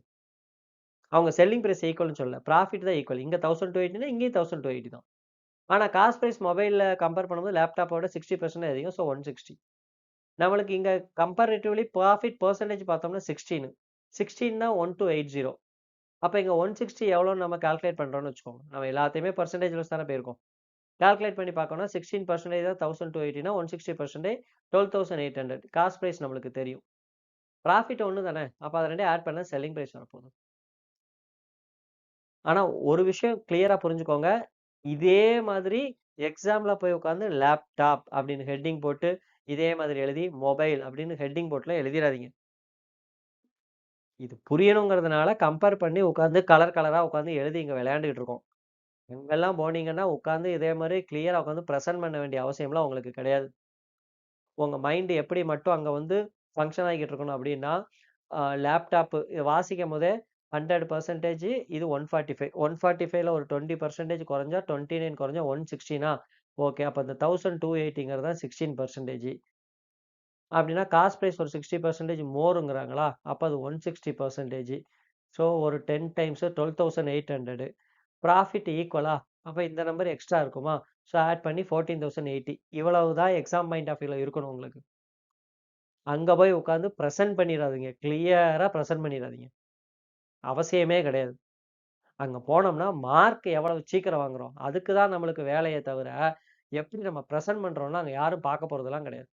S1: அவங்க செல்லிங் பிரைஸ் ஈக்குவல்ன்னு சொல்லல. ப்ராஃபிட் தான் ஈக்குவல். இங்க 1280னா இங்கேயும் 1280 தான். ஆனா காஸ்ட் பிரைஸ் மொபைல்ல கம்பேர் பண்ணும்போது லேப்டாப்போட 60% அதிகம். ஸோ 160. நம்மளுக்கு இங்க கம்பேரிட்டிவ்லி ப்ராஃபிட் பெர்சன்டேஜ் பார்த்தோம்னா 16. 16னா 1280. அப்ப இங்க 160 எவ்வளோன்னு நம்ம கால்குலேட் பண்றோம்னு வச்சுக்கோங்க. நம்ம எல்லாத்தையுமே பெர்சன்டேஜ்ல தானே போயிருக்கோம். கால்குலேட் பண்ணி பார்க்கணும்னா 16% தான் 1280னா 160% 12,800. காஸ்ட் பிரைஸ் நம்மளுக்கு தெரியும். ப்ராஃபிட் ஒண்ணு தானே. அப்ப அத 2யும் ஆட் பண்ணா செல்லிங் பிரைஸ் வரப்போகுது. ஆனா ஒரு விஷயம் கிளியரா புரிஞ்சுக்கோங்க. இதே மாதிரி எக்ஸாம்ல போய் உட்கார்ந்து லேப்டாப் அப்படின்னு ஹெட்டிங் போட்டு, இதே மாதிரி எழுதி மொபைல் அப்படின்னு ஹெட்டிங் போட்டுலாம் எழுதிறாதீங்க. இது புரியணுங்கிறதுனால கம்பேர் பண்ணி உட்கார்ந்து கலர் கலரா உட்கார்ந்து எழுதி இங்க விளையாண்டுட்டு இருக்கோம். எங்கெல்லாம் போனீங்கன்னா உட்கார்ந்து இதே மாதிரி கிளியரா உட்கார்ந்து பிரசன்ட் பண்ண வேண்டிய அவசியம்லாம் உங்களுக்கு கிடையாது. உங்க மைண்ட் எப்படி மட்டும் அங்க வந்து ஃபங்ஷன் ஆகிட்டு இருக்கணும் அப்படின்னா, லேப்டாப் வாசிக்கும்போதே 100% இது 145. 145ல ஒரு 20% குறைஞ்சா 29 குறைஞ்சா 116 ஓகே. அப்ப இந்த 1280ங்கிறது தான் 16%. அப்படின்னா காஸ்ட் பிரைஸ் ஒரு 60% மோருங்கிறாங்களா? அப்ப அது 160%. ஸோ ஒரு 10 டைம்ஸ் 12,800. ப்ராஃபிட் ஈக்குவலா? அப்ப இந்த நம்பர் எக்ஸ்ட்ரா இருக்குமா? ஸோ ஆட் பண்ணி 14,080. இவ்வளவு தான் எக்ஸாம் பாயிண்ட் ஆஃப் வியூல இருக்கணும் உங்களுக்கு. அங்க போய் உட்கார்ந்து பிரசன்ட் பண்ணிறாதீங்க. கிளியரா பிரசன்ட் பண்ணிறாதீங்க. அவசியமே கிடையாது. அங்க போனோம்னா மார்க் எவ்வளவு சீக்கிரம் வாங்குறோம். அதுக்கு தான் நம்மளுக்கு வேலையே தவிர, எப்படி நம்ம பிரசன்ட் பண்றோம்லாம் அங்க யாரும் பார்க்க போறதெல்லாம் கிடையாது.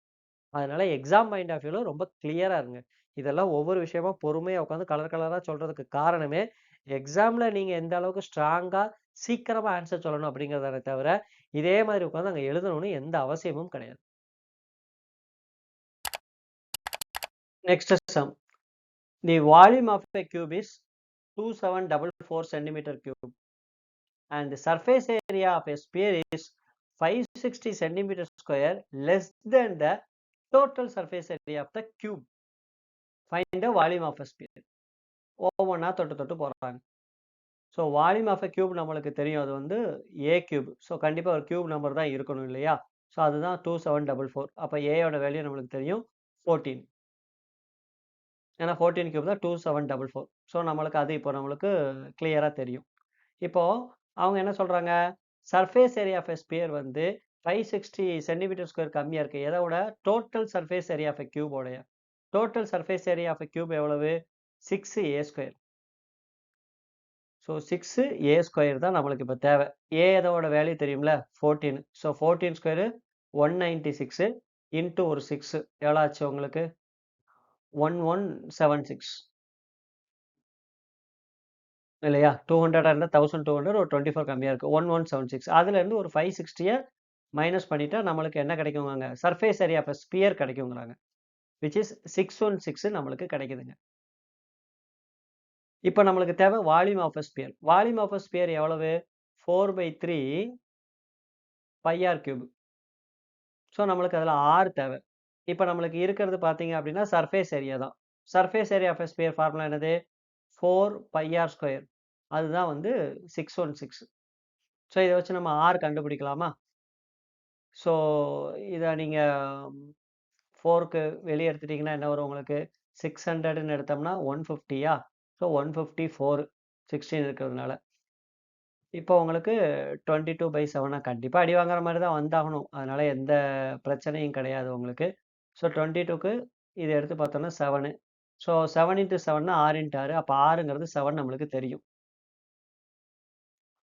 S1: அதனால எக்ஸாம் பாயிண்ட் ஆஃப் வியூல ரொம்ப கிளியரா இருங்க. இதெல்லாம் ஒவ்வொரு விஷயமா பொறுமையா உட்கார்ந்து கலர் கலரா சொல்றதுக்கு காரணமே, எக்ஸாம்ல நீங்க எந்த அளவுக்கு ஸ்ட்ராங்கா சீக்கிரமா ஆன்ஸர் சொல்லணும் அப்படிங்கிறதானே தவிர, இதே மாதிரி உட்கார்ந்து அங்க எழுதணும்னு எந்த அவசியமும் கிடையாது. Next sum. The volume of a cube is 2744 centimeter cube and the surface area of a sphere is 560 centimeter square less than the total surface area of the cube. Find the volume of a sphere. ஒவ்வொன்றா தொட்டு தொட்டு போறாங்க. So volume of a cube நம்மளுக்கு தெரியும். அது வந்து a cube. So கண்டிப்பாக ஒரு கியூப் நம்பர் தான் இருக்கணும் இல்லையா? ஸோ அதுதான் 2744. அப்போ ஏயோட வேல்யூ நம்மளுக்கு தெரியும் 14. ஏன்னா 14 கியூப் தான் 2744. ஸோ நம்மளுக்கு அது இப்போ நம்மளுக்கு கிளியரா தெரியும். இப்போ அவங்க என்ன சொல்றாங்க? Surface area of a sphere வந்து 560 சென்டிமீட்டர் ஸ்கொயர் கம்மியா இருக்கு. எத விட? Total surface area of a cube உடைய. Total surface area of a cube எவ்வளவு? 6a square. So 6a square தான் நம்மளுக்கு இப்போ தேவை. A இதோட வேல்யூ தெரியும்ல? 14. ஸோ 14 ஸ்கொயர் 196 இன்ட்டு ஒரு 6 எவ்வளோ ஆச்சு உங்களுக்கு? 1176 இல்லையா? 200 இருந்தா 1200 ஒரு 24 கம்மியா இருக்கு. 1176 அதுல இருந்து ஒரு 560 மைனஸ் பண்ணிட்டா நம்மளுக்கு என்ன கிடைக்குங்க? சர்ஃபேஸ் ஏரியா ஆஃப் ஸ்பியர் கிடைக்குங்கிறாங்க. விச் இஸ் 616 நம்மளுக்கு கிடைக்குதுங்க. இப்போ நம்மளுக்கு தேவை volume of sphere. Volume of sphere எவ்வளவு? 4/3 பை ஆர் கியூப். ஸோ நம்மளுக்கு அதில் R தேவை. இப்போ நம்மளுக்கு இருக்கிறது பார்த்தீங்க அப்படின்னா சர்ஃபேஸ் ஏரியா தான். Surface area of sphere formula என்னது? 4 பை ஆர் ஸ்கொயர். அதுதான் வந்து 616. ஸோ இதை வச்சு நம்ம R கண்டுபிடிக்கலாமா? ஸோ இதை நீங்கள் 4க்கு வெளியே எடுத்துட்டிங்கன்னா என்ன வரும் உங்களுக்கு? 600ன்னு எடுத்தோம்னா 150யா? ஸோ 154 16 இருக்கிறதுனால. இப்போ உங்களுக்கு 22/7 கண்டிப்பா அடி வாங்குற மாரி தான் வந்தாகணும். அதனால எந்த பிரச்சனையும் கிடையாது உங்களுக்கு. ஸோ 22க்கு இத எடுத்து பார்த்தோம்னா 7. ஸோ 7 இன்டு 7னா 6 இன்டு 6. அப்ப 6ங்கிறது 7 நம்மளுக்கு தெரியும்.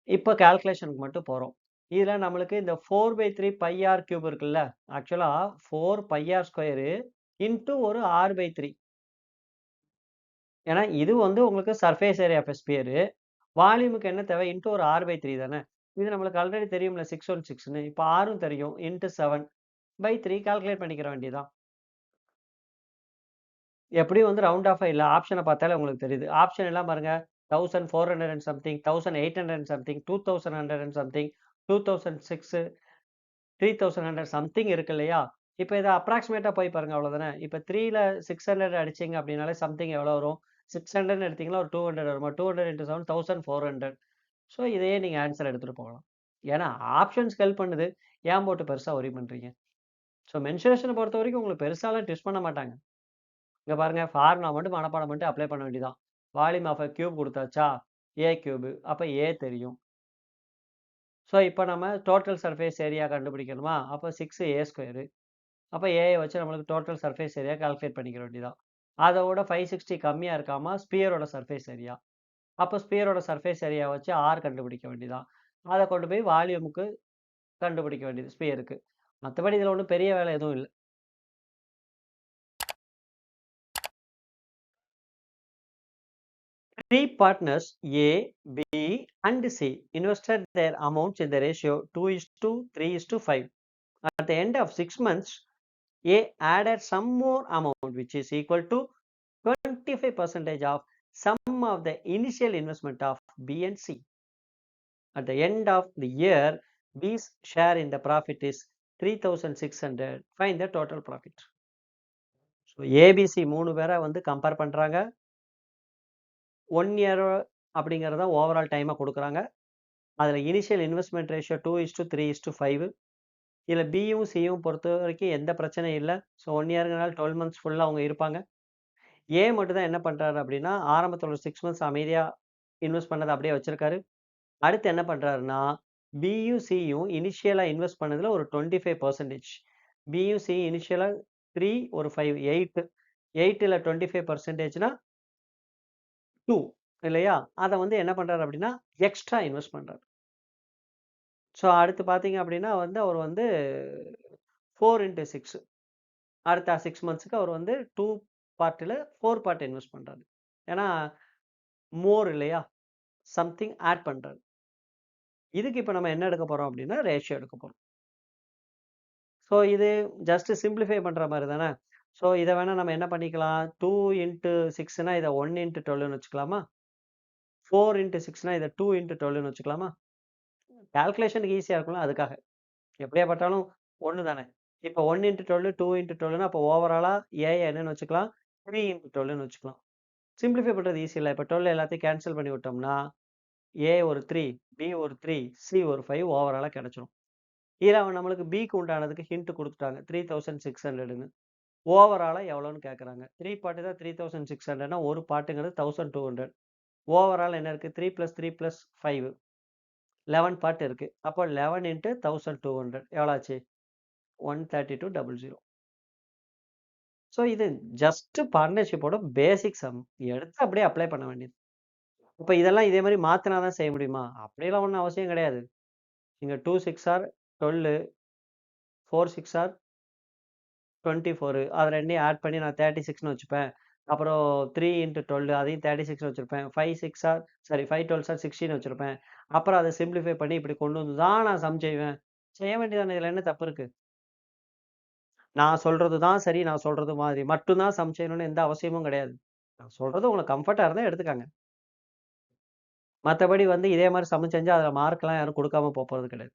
S1: இப்போ கால்குலேஷனுக்கு மட்டும் போறோம். இதுல நம்மளுக்கு இந்த 4/3 பை ஆர் கியூப் இருக்குல்ல. ஆக்சுவலா 4 பை ஆர் ஸ்கொயர் இன்டு ஒரு r/3. ஏன்னா இது வந்து உங்களுக்கு சர்ஃபேஸ் ஏரியா ஆஃப் ஸ்பியர். வால்யூமுக்கு என்ன தேவை? இன்டு ஒரு r/3 தானே. இது நம்மளுக்கு ஆல்ரெடி தெரியும்ல 616ன்னு. இப்போ Rம் தெரியும். இன்டு 7/3 கால்குலேட் பண்ணிக்கிற வேண்டியதுதான். எப்படியும் வந்து ரவுண்ட் ஆஃபா இல்ல. ஆப்ஷன பார்த்தாலே உங்களுக்கு தெரியுது. ஆப்ஷன் எல்லாம் பாருங்க. 1400 and something, 1800 and something, 2100 and something, 2006, 3100 something இருக்கு இல்லையா? இப்ப இத அப்ராக்ஸிமேட்டா போய் பாருங்க அவ்வளவுதானே. இப்ப 3ல 600 அடிச்சீங்க அப்படின்னாலே சம்திங் எவ்வளோ வரும்? 600ன்னு எடுத்தீங்கன்னா ஒரு 200 வருமா? 200 இன்டு 7 1400. ஸோ இதையே நீங்க ஆன்ஸர் எடுத்துட்டு போகலாம். ஏன்னா ஆப்ஷன்ஸ் ஹெல்ப் பண்ணுது. ஏன் போட்டு பெருசா வொரி பண்றீங்க? ஸோ மென்சுரேஷன பொறுத்தவரைக்கும் உங்களுக்கு பெருசாலாம் டெஸ்ட் பண்ண மாட்டாங்க. இங்க பாருங்க ஃபார்முலா மட்டும் மனப்பாடம் பண்ணிட்டு அப்ளை பண்ண வேண்டியதுதான். வால்யூம் ஆஃப் எ கியூப் குடுத்தாச்சா? A cube. அப்ப A தெரியும். ஸோ இப்ப நம்ம டோட்டல் சர்ஃபேஸ் ஏரியா கண்டுபிடிக்கணுமா? அப்ப 6a ஸ்கொயர். அப்ப Aய வச்சு நம்மளுக்கு டோட்டல் சர்ஃபேஸ் ஏரியா கால்குலேட் பண்ணிக்கிற வேண்டியதுதான். அதோட 560 கம்மியா இருக்காமா? ஸ்பியரோட சர்ஃபேஸ் ஏரியா. அப்ப ஸ்பியரோட சர்ஃபேஸ் ஏரியா வச்சு R கண்டுபிடிக்க வேண்டியதுதான். அத கொண்டு போய் வால்யூமுக்கு கண்டுபிடிக்க வேண்டியது ஸ்பியருக்கு. மத்தபடி இதுல ஒண்ணும் பெரிய வேலை எதுவும் இல்ல. Three partners A, B, and C invested their amounts in the ratio 2:3:5. At the end of 6 months, A added some more amount which is equal to 25% of sum of the initial investment of B and C. At the end of the year, B's share in the profit is 3600. Find the total profit. So ABC 3 பேரை வந்து compare பண்றாங்க. 1 year அப்படிங்கிறத overall டைமா கொடுக்குறாங்க. அதில் initial investment ratio 2:3:5. இதில் பியும் சியும் பொறுத்த வரைக்கும் எந்த பிரச்சனையும் இல்லை. ஸோ 1 இயர்னால 12 மந்த்ஸ் ஃபுல்லாக அவங்க இருப்பாங்க. ஏ மட்டும் தான் என்ன பண்ணுறாரு அப்படின்னா ஆரம்பத்தில் ஒரு 6 மந்த்ஸ் அமைதியாக இன்வெஸ்ட் பண்ணதை அப்படியே வச்சிருக்காரு. அடுத்து என்ன பண்ணுறாருன்னா பியும் சியும் இனிஷியலாக இன்வெஸ்ட் பண்ணதில் ஒரு 25%. பியும் சி இனிஷியலாக 3 ஒரு 5 8. 8ல் 25%னா 2 இல்லையா? அதை வந்து என்ன பண்ணுறாரு அப்படின்னா எக்ஸ்ட்ரா இன்வெஸ்ட் பண்ணுறாரு. ஸோ அடுத்து பார்த்தீங்க அப்படின்னா வந்து அவர் வந்து 4x6 அடுத்த 6 மந்த்ஸ்க்கு அவர் வந்து 2 பார்ட்டில் 4 பார்ட் இன்வெஸ்ட் பண்ணுறாரு. ஏன்னா மோர் இல்லையா? சம்திங் ஆட் பண்ணுறாரு. இதுக்கு இப்போ நம்ம என்ன எடுக்க போகிறோம் அப்படின்னா ரேஷியோ எடுக்க போகிறோம். ஸோ இது ஜஸ்ட் சிம்பிளிஃபை பண்ணுற மாதிரி தானே. ஸோ இதை வேணால் நம்ம என்ன பண்ணிக்கலாம்? 2x6னா இதை 1x12ன்னு வச்சுக்கலாமா? 4x6னா இதை 2x12ன்னு வச்சுக்கலாமா? கால்குலேஷனுக்கு ஈஸியாக இருக்கும்ல அதுக்காக. எப்படியா பட்டாலும் ஒன்று தானே. இப்போ 1x12 2x12னா அப்போ ஓவராலா ஏ என்னன்னு வச்சுக்கலாம்? 3x12ன்னு வச்சுக்கலாம். சிம்பிளிஃபை பண்றது ஈஸி இல்ல. இப்போ 12 எல்லாத்தையும் கேன்சல் பண்ணி விட்டோம்னா ஏ ஒரு 3, பி ஒரு 3, சி ஒரு 5 ஓவராலா கிடைச்சிரும். இதுல அவன் நம்மளுக்கு பிக்கு உண்டானதுக்கு ஹிண்ட் கொடுத்துட்டாங்க 3600ன்னு. ஓவராலா எவ்வளோன்னு கேட்குறாங்க. 3 பார்ட் தான் 3600னா ஒரு பார்ட்டுங்கிறது 1200. ஓவரால் என்ன இருக்கு? 3 + 3 + 5 11 பார்ட் இருக்கு. அப்போ 11 × 1200 எவ்வளோ ஆச்சு? 132,000. ஸோ இது ஜஸ்ட் பார்ட்னர்ஷிப்போட பேசிக் சம். எடுத்து அப்படியே அப்ளை பண்ண வேண்டியது. இப்ப இதெல்லாம் இதே மாரி மாத்துனா தான் செய்ய முடியுமா? அப்படியெல்லாம் ஒண்ணும் அவசியம் கிடையாது. நீங்க 2 6 ஆர் 12, 4 6 ஆர் 24 அது 2யும் ஆட் பண்ணி நான் 36ன்னு வச்சுப்பேன். அப்புறம் 3 × 12 அதையும் 36ன்னு வச்சிருப்பேன். 5 6 ஆர் சாரி 5 12 ஆர் 16 வச்சிருப்பேன். அப்புறம் அதை சிம்பிளிஃபை பண்ணி இப்படி கொண்டு வந்து தான் நான் சம் செய்வேன். செய்ய வேண்டியதானே, இதுல என்ன தப்பு இருக்கு? நான் சொல்றது தான் சரி, நான் சொல்றது மாதிரி மட்டும் தான் சம் செய்யணும்னு எந்த அவசியமும் கிடையாது. நான் சொல்றது உங்களுக்கு கம்ஃபர்ட்டா இருந்தா எடுத்துக்கங்க. மத்தபடி வந்து இதே மாரி சம் செஞ்சா அதுல மார்க்லாம் யாரும் குடுக்காம போறது கிடையாது.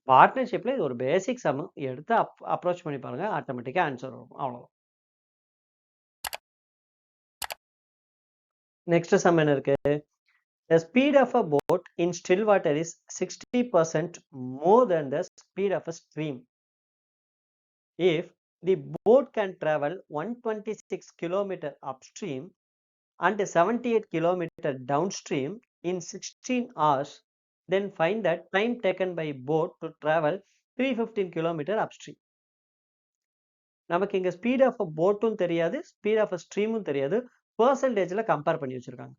S1: பார்ட்னர்ஷிப்ல இது ஒரு பேசிக் சம். எடுத்து அப்ரோச் பண்ணி பாருங்க. ஆட்டோமேட்டிக்கா ஆன்சர் வரும். அவ்வளவுதான். நெக்ஸ்ட் சம் என்ன இருக்கு? The speed of a boat in still water is 60% more than the speed of a stream. If the boat can travel 126 km upstream and 78 km downstream in 16 hours, then find the time taken by boat to travel 315 km upstream. நமக்கு இங்க speed of a போட்டும் தெரியாது, speed of a ஸ்ட்ரீமும் தெரியாது. பெர்சன்டேஜ்ல compare பண்ணி வச்சிருக்காங்க.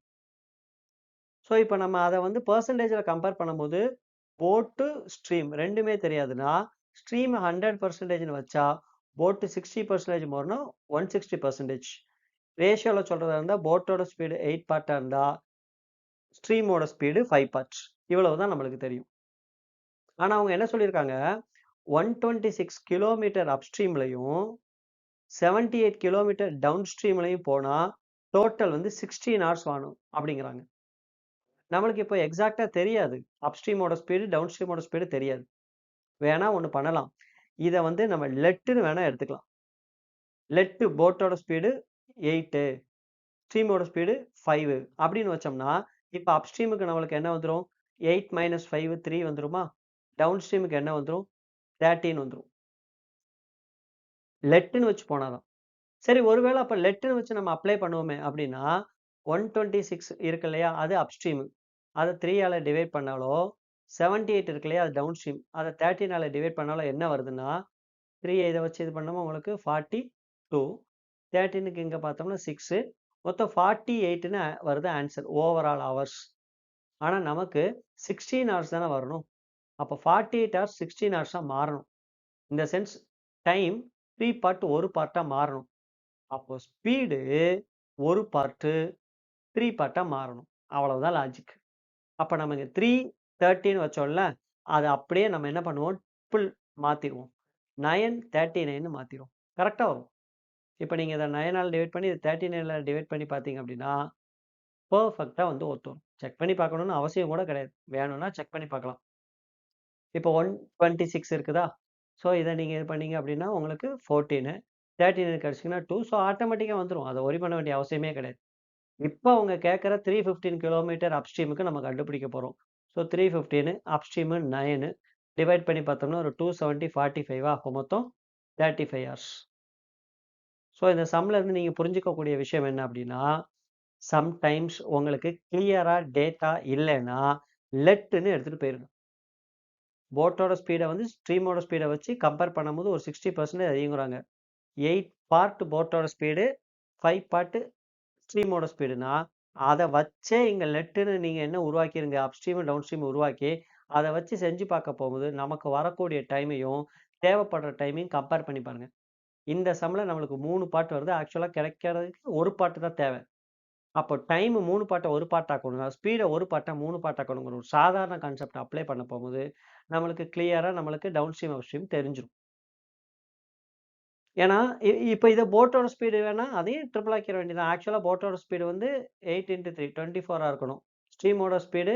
S1: So இப்போ நம்ம அதை வந்து பெர்சன்டேஜ்ல கம்பேர் பண்ணும்போது போட்டு ஸ்ட்ரீம் ரெண்டுமே தெரியாதுன்னா, ஸ்ட்ரீம் 100% வச்சா போட்டு 60% மாறணும், 160%. ரேஷியோல சொல்றதா இருந்தா போட்டோட ஸ்பீடு 8 பார்ட்டா இருந்தா ஸ்ட்ரீமோட ஸ்பீடு 5 பார்ட்ஸ். இவ்வளவுதான் நம்மளுக்கு தெரியும். ஆனா அவங்க என்ன சொல்லியிருக்காங்க, 126 கிலோமீட்டர் அப்ஸ்ட்ரீம்லையும் 78 கிலோமீட்டர் டவுன் ஸ்ட்ரீம்லையும் போனா டோட்டல் வந்து 16 ஹவர்ஸ் ஆகணும் அப்படிங்கிறாங்க. நம்மளுக்கு இப்போ எக்ஸாக்டா தெரியாது. அப்ஸ்ட்ரீமோட ஸ்பீடு, டவுன் ஸ்ட்ரீமோட ஸ்பீடு தெரியாது. வேணா ஒண்ணு பண்ணலாம். இத வந்து நம்ம லெட்டுன்னு வேணா எடுத்துக்கலாம். லெட்டு போட்டோட ஸ்பீடு 8, ஸ்ட்ரீமோட ஸ்பீடு 5 அப்படின்னு வச்சோம்னா, இப்ப அப்ஸ்ட்ரீமுக்கு நம்மளுக்கு என்ன வந்துரும்? 8 - 5 3 வந்துருமா? டவுன் ஸ்ட்ரீமுக்கு என்ன வந்துரும்? 13 வந்துரும். லெட்டுன்னு வச்சு போனாதான். சரி, ஒருவேளை அப்ப லெட்டுன்னு வச்சு நம்ம அப்ளை பண்ணுவோமே அப்படின்னா, 126 இருக்கு இல்லையா? அது அப்ஸ்ட்ரீம். அத 3 ஆல டிவைட் பண்ணாலோ, 78 இருக்கு இல்லையா? அது டவுன் ஸ்ட்ரீம். அத 13 ஆல டிவைட் பண்ணாலும் என்ன வருதுன்னா, 3 இத வச்சு இது பண்ணோமா உங்களுக்கு 42. 13க்கு இங்க பார்த்தோம்னா 6. மொத்தம் 48ன்னு வருது ஆன்சர். Overall hours. ஆனா நமக்கு 16 ஹவர்ஸ் தானே வரணும். அப்ப 48 ஹவர்ஸ் 16 ஹவர்ஸா மாறணும். இந்த சென்ஸ் டைம் 3 பார்ட் ஒரு பார்ட்டா மாறணும். அப்போ ஸ்பீடு ஒரு பார்ட்டு 3 பார்ட்டா மாறணும். அவ்வளவுதான் லாஜிக். அப்ப நம்ம இங்க 3 13 வச்சோம்ல, அத அப்படியே நம்ம என்ன பண்ணுவோம்? ட்ரிபிள் மாத்திருவோம். 9 39ன்னு மாத்திருவோம். கரெக்ட்டா வரும். இப்ப நீங்க இத 9ஆல டிவைட் பண்ணி, இத 39ல டிவைட் பண்ணி பார்த்தீங்க அப்படின்னா, பெர்ஃபெக்ட்டா வந்து ஒத்து வரும். செக் பண்ணி பார்க்கணும்னு அவசியம் கூட கிடையாது. வேணும்னா செக் பண்ணி பார்க்கலாம். இப்போ 126 இருக்குதா? ஸோ இத நீங்க இது பண்ணீங்க அப்படின்னா, உங்களுக்கு 14 13 கிடைச்சுச்சுன்னா 2. ஸோ ஆட்டோமேட்டிக்கா வந்துரும். அத வொரி பண்ண வேண்டிய அவசியமே கிடையாது. இப்ப அவங்க கேட்கிற 315 கிலோமீட்டர் அப்ஸ்ட்ரீமுக்கு நம்ம கண்டுபிடிக்க போறோம். ஸோ 315 அப்ஸ்ட்ரீம் 9 டிவைட் பண்ணி பார்த்தோம்னா ஒரு 270 45 அப்போ மொத்தம் 35 ஹவர்ஸ். ஸோ இந்த சம்ல இருந்து நீங்க புரிஞ்சுக்கக்கூடிய விஷயம் என்ன அப்படின்னா, சம்டைம்ஸ் உங்களுக்கு கிளியரா டேட்டா இல்லைன்னா லெட்ன்னு எடுத்துட்டு போயிருங்க. போட்டோட ஸ்பீடை வந்து ஸ்ட்ரீமோட ஸ்பீடை வச்சு கம்பேர் பண்ணும்போது ஒரு 60% அதிகங்கிறாங்க. 8 பார்ட் போட்டோட ஸ்பீடு, 5 பார்ட் ஸ்ட்ரீமோட ஸ்பீடுனா, அதை வச்சே இங்க லெட்டுன்னு நீங்க என்ன உருவாக்கிருங்க, அப்ஸ்ட்ரீம் டவுன் ஸ்ட்ரீம் உருவாக்கி அதை வச்சு செஞ்சு பார்க்க போகும்போது நமக்கு வரக்கூடிய டைமையும் தேவைப்படுற டைமையும் கம்பேர் பண்ணி பாருங்க. இந்த சம்ல நம்மளுக்கு 3 பார்ட் வருது. ஆக்சுவலா கிடைக்கிறதுக்கு ஒரு பார்ட் தான் தேவை. அப்போ டைம் 3 பார்ட்ட ஒரு பார்ட் ஆக்கணும்னா, ஸ்பீட ஒரு பார்ட்டா 3 பார்ட் ஆக்கணுங்கிற ஒரு சாதாரண கான்செப்ட் அப்ளை பண்ண போகும்போது, நம்மளுக்கு கிளியரா நம்மளுக்கு டவுன் ஸ்ட்ரீம், அப் ஸ்ட்ரீம் தெரிஞ்சிரும். ஏன்னா, இப்ப இத போட்டோட ஸ்பீடு வேணா அதையும் ட்ரிபிள் ஆக்கிற வேண்டியதுதான். ஆக்சுவலா போட்டோட ஸ்பீடு வந்து 8 × 3 24 இருக்கணும். ஸ்ட்ரீமோட ஸ்பீடு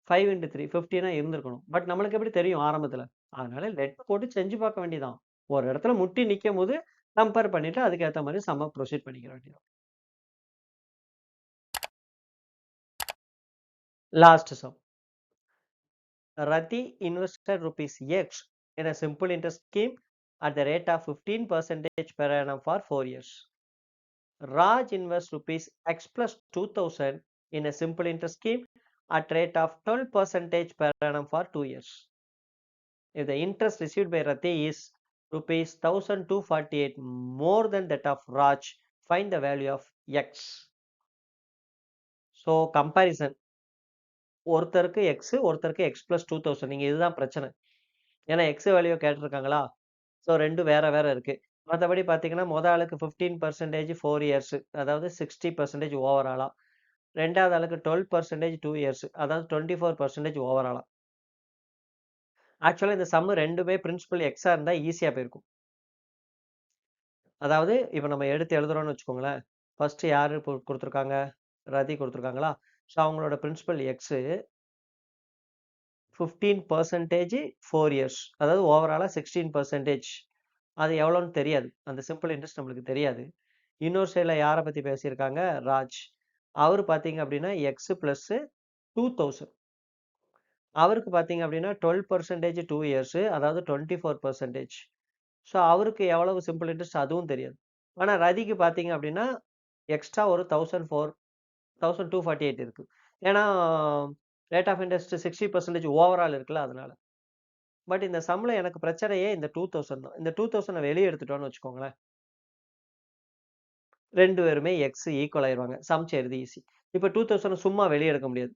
S1: 5 × 3 15 இருந்திருக்கணும். பட் நம்மளுக்கு எப்படி தெரியும் ஆரம்பத்துல? அதனால லெட் போட்டு செஞ்சு பார்க்க வேண்டியதுதான். ஒரு இடத்துல முட்டி நிக்கும்போது கம்பேர் பண்ணிட்டு அதுக்கு ஏத்த மாரி சம்ம ப்ரொசீட் பண்ணிக்க வேண்டியதுதான். Last some. Rati invested rupees X in a simple interest scheme at the rate of 15% per annum for 4 years. Raj invests rupees X plus 2000 in a simple interest scheme at rate of 12% per annum for 2 years. If the interest received by Rati is rupees 1248 more than that of Raj, find the value of X. So comparison, ஒருத்தருக்கு X ஒருத்தருக்கு X plus 2000. நீங்க இதுதான் பிரச்சனை. ஏன்னா X value கேட்டிருக்காங்களா, so ரெண்டும் வேற வேற இருக்கு. மற்றபடி பார்த்தீங்கன்னா மொதல் ஆளுக்கு 15% 4 இயர்ஸ், அதாவது 60% ஓவராலா. ரெண்டாவது ஆளுக்கு 12% 2 இயர்ஸ், அதாவது 24% ஓவராலா. ஆக்சுவலா இந்த சம் ரெண்டுமே பிரின்சிபல் எக்ஸா இருந்தா ஈஸியா போயிருக்கும். அதாவது இப்ப நம்ம எடுத்து எழுதுறோம்னு வச்சுக்கோங்களேன். ஃபர்ஸ்ட் யாரு கொடுத்துருக்காங்க, ரதி கொடுத்துருக்காங்களா. ஸோ அவங்களோட பிரின்சிபல் எக்ஸ் 15% 4 இயர்ஸ், அதாவது ஓவராலா 16%. அது எவ்வளோன்னு தெரியாது, அந்த சிம்பிள் இன்ட்ரெஸ்ட் நம்மளுக்கு தெரியாது. இன்னொரு சைடில் யாரை பத்தி பேசியிருக்காங்க, ராஜ். அவர் பார்த்தீங்க அப்படின்னா எக்ஸ் பிளஸ் 2000. அவருக்கு பார்த்தீங்க அப்படின்னா 12% 2 இயர்ஸ், அதாவது 24%. ஸோ அவருக்கு எவ்வளவு சிம்பிள் இன்ட்ரெஸ்ட் அதுவும் தெரியாது. ஆனால் ரதிக்கு பார்த்தீங்க அப்படின்னா எக்ஸ்ட்ரா ஒரு 1248 இருக்கு. ஏன்னா ரேட் ஆஃப் இன்ட்ரெஸ்ட் 60% ஓவரால் இருக்குல்ல, அதனால. பட் இந்த சம்ல எனக்கு பிரச்சனையே இந்த 2000 தான். இந்த 2000 வெளியே எடுத்துட்டோம்னு வச்சுக்கோங்களேன், ரெண்டு பேருமே எக்ஸ் ஈக்குவல் ஆயிருவாங்க. சம் செய்யறது ஈஸி. இப்போ 2000 சும்மா வெளியே எடுக்க முடியாது.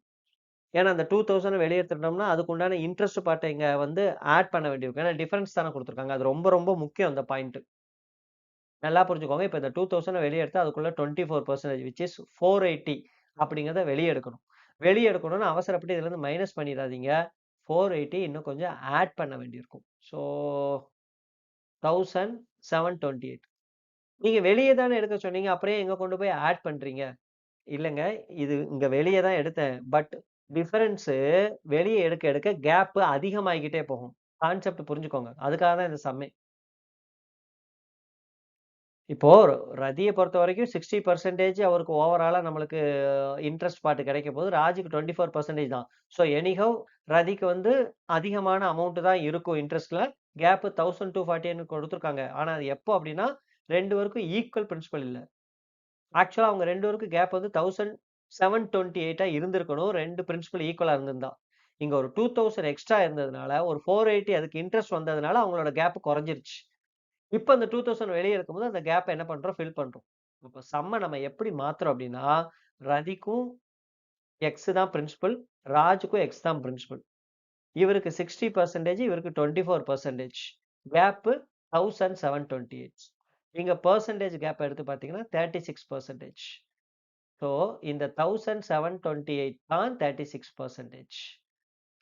S1: ஏன்னா அந்த 2000 வெளியே எடுத்துட்டோம்னா அதுக்கு உண்டான இன்ட்ரெஸ்ட் பார்ட்டை இங்க வந்து ஆட் பண்ண வேண்டியிருக்கும். ஏன்னா டிஃபரன்ஸ் தானே கொடுத்துருக்காங்க. அது ரொம்ப ரொம்ப முக்கியம் அந்த பாயிண்ட். நல்லா புரிஞ்சுக்கோங்க. இப்போ இந்த 2000 வெளியே எடுத்தா அதுக்குள்ள 24% விச் இஸ் 480 அப்படிங்கிறத வெளியே எடுக்கணும். வெளியே எடுக்கணும்னு அவசரப்பட்டு இதுல இருந்து மைனஸ் பண்ணிடாதீங்க. 480 இன்னும் கொஞ்சம் ஆட் பண்ண வேண்டியிருக்கும். ஸோ 1728. நீங்க வெளியே தானே எடுக்க சொன்னீங்க, அப்புறம் எங்க கொண்டு போய் ஆட் பண்றீங்க? இல்லங்க, இது இங்க வெளியே தான் எடுத்தேன். பட் டிஃபரன்ஸ் வெளியே எடுக்க எடுக்க கேப் அதிகமாகிக்கிட்டே போகும். கான்செப்ட் புரிஞ்சுக்கோங்க. அதுக்காக தான் இந்த சம்மே. இப்போ ரதியை பொறுத்த வரைக்கும் 60% அவருக்கு ஓவராலா நம்மளுக்கு இன்ட்ரெஸ்ட் பார்ட் கிடைக்க போது. ராஜுக்கு 24% தான். ஸோ எனிஹவ் ரதிக்கு வந்து அதிகமான அமௌண்ட் தான் இருக்கும் இன்ட்ரெஸ்ட்ல. கேப் 1248 கொடுத்துருக்காங்க. ஆனா அது எப்போ அப்படின்னா ரெண்டு பேருக்கும் ஈக்குவல் பிரின்சிபல் இல்ல. ஆக்சுவலா அவங்க ரெண்டு பேருக்கும் கேப் வந்து 1728 இருந்திருக்கணும். ரெண்டு பிரின்சிபல் ஈக்குவலா இருந்திருந்தா. இங்க ஒரு 2000 எக்ஸ்ட்ரா இருந்ததுனால ஒரு 480 அதுக்கு இன்ட்ரெஸ்ட் வந்ததுனால அவங்களோட கேப் குறைஞ்சிருச்சு. இப்ப அந்த 2000 வெளியே இருக்கும்போது அந்த கேப் என்ன பண்றோம், ஃபில் பண்றோம். இப்ப சம்ம நம்ம எப்படி மாத்துறோம் அப்படின்னா, ரதிக்கும் எக்ஸ் தான் பிரின்சிபல், ராஜுக்கும் எக்ஸ் தான் பிரின்சிபல். இவருக்கு 60%, இவருக்கு 24%. கேப் 1728. இங்க பெர்சன்டேஜ் கேப் எடுத்து பார்த்தீங்கன்னா 36%. ஸோ இந்த 1728 தான் 36%.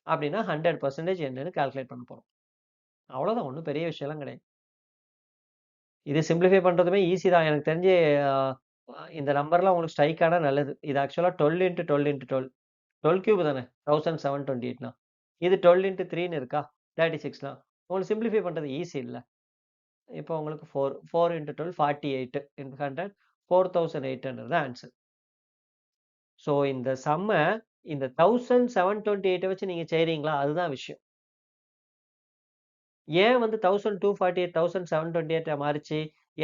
S1: அப்படின்னா 100% என்னன்னு கால்குலேட் பண்ண போறோம். அவ்வளவுதான், ஒன்றும் பெரிய விஷயம்லாம் கிடையாது. இது சிம்பிளிஃபை பண்றதுமே ஈஸி தான். எனக்கு தெரிஞ்சு இந்த நம்பர்லாம் உங்களுக்கு ஸ்ட்ரைக் ஆனா நல்லது. இது ஆக்சுவலா 12 இன்ட்டு 12 இன்ட்டு 12. 12 கியூப் தானே 1728னா. இது 12 இன்ட்டு 3ன்னு இருக்கா 36னா. உங்களுக்கு சிம்பிளிஃபை பண்றது ஈஸி இல்ல. இப்போ உங்களுக்கு 4 இன்ட்டு 12 48 இன்ட்டு 100 4800 தான் ஆன்சர். ஸோ இந்த சம்ம இந்த 1728 வச்சு நீங்க செய்றீங்களா, அதுதான் விஷயம். ஏன் வந்து 1248 1728 மாறிச்சு?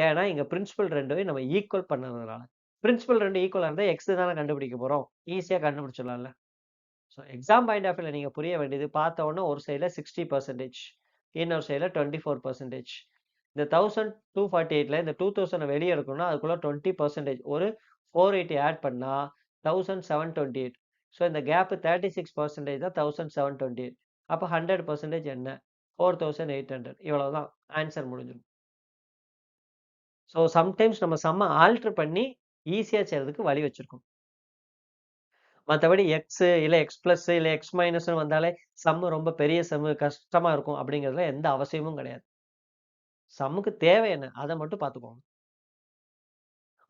S1: ஏன்னா இங்க பிரின்சிபல் ரெண்டையும் நம்ம ஈக்குவல் பண்ணதுனால. பிரின்சிபல் ரெண்டு ஈக்குவலா இருந்தா எக்ஸ் தானே கண்டுபிடிக்க போறோம். ஈஸியா கண்டுபிடிச்சிடலாம்ல. ஸோ எக்ஸாம் பாயிண்ட் ஆஃப் வியூல நீங்க புரிய வேண்டியது, பார்த்த உடனே ஒரு சைடுல 60%, இன்னொரு சைடுல 24%. இந்த 1248ல இந்த 2000 வெளியே எடுக்கணும்னா அதுக்குள்ள 20% ஒரு 480 ஆட் பண்ணா 1728. ஸோ இந்த கேப் 36% தான் 1728. அப்போ 100% என்ன? 4800. இவ்வளவுதான் ஆன்சர் முடிஞ்சிடும். ஸோ சம்டைம்ஸ் நம்ம சம்ம ஆல்டர் பண்ணி ஈஸியா செய்யறதுக்கு வழி வச்சிருக்கோம். மற்றபடி எக்ஸ் இல்லை எக்ஸ் பிளஸ் இல்லை எக்ஸ் மைனஸ்னு வந்தாலே சம்மு ரொம்ப பெரிய சம்மு கஷ்டமா இருக்கும் அப்படிங்கிறதுல எந்த அவசியமும் கிடையாது. சம்முக்கு தேவை என்ன அதை மட்டும் பார்த்துக்கோங்க.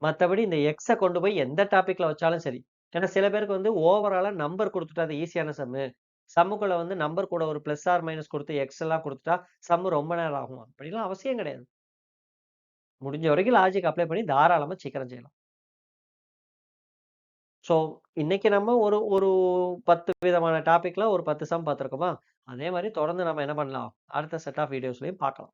S1: மற்றபடி இந்த எக்ஸை கொண்டு போய் எந்த டாபிக்ல வச்சாலும் சரி. ஏன்னா சில பேருக்கு வந்து ஓவராலா நம்பர் கொடுத்துட்டா அது ஈஸியான சம்மு. சம்முக்குள்ள வந்து நம்பர் கூட ஒரு பிளஸ் ஆர் மைனஸ் கொடுத்து எக்ஸ் எல்லாம் கொடுத்துட்டா சம்மு ரொம்ப நேரம் ஆகும். அப்படிலாம் அவசியம் கிடையாது. முடிஞ்ச வரைக்கும் லாஜிக் அப்ளை பண்ணி தாராளமா சீக்கிரம் செய்யலாம். ஸோ இன்னைக்கு நம்ம ஒரு ஒரு 10 விதமான டாபிக்ல ஒரு 10 சம் பார்த்துருக்கோமா? அதே மாதிரி தொடர்ந்து நம்ம என்ன பண்ணலாம்? அடுத்த செட் ஆஃப் வீடியோஸ்லயும் பார்க்கலாம்.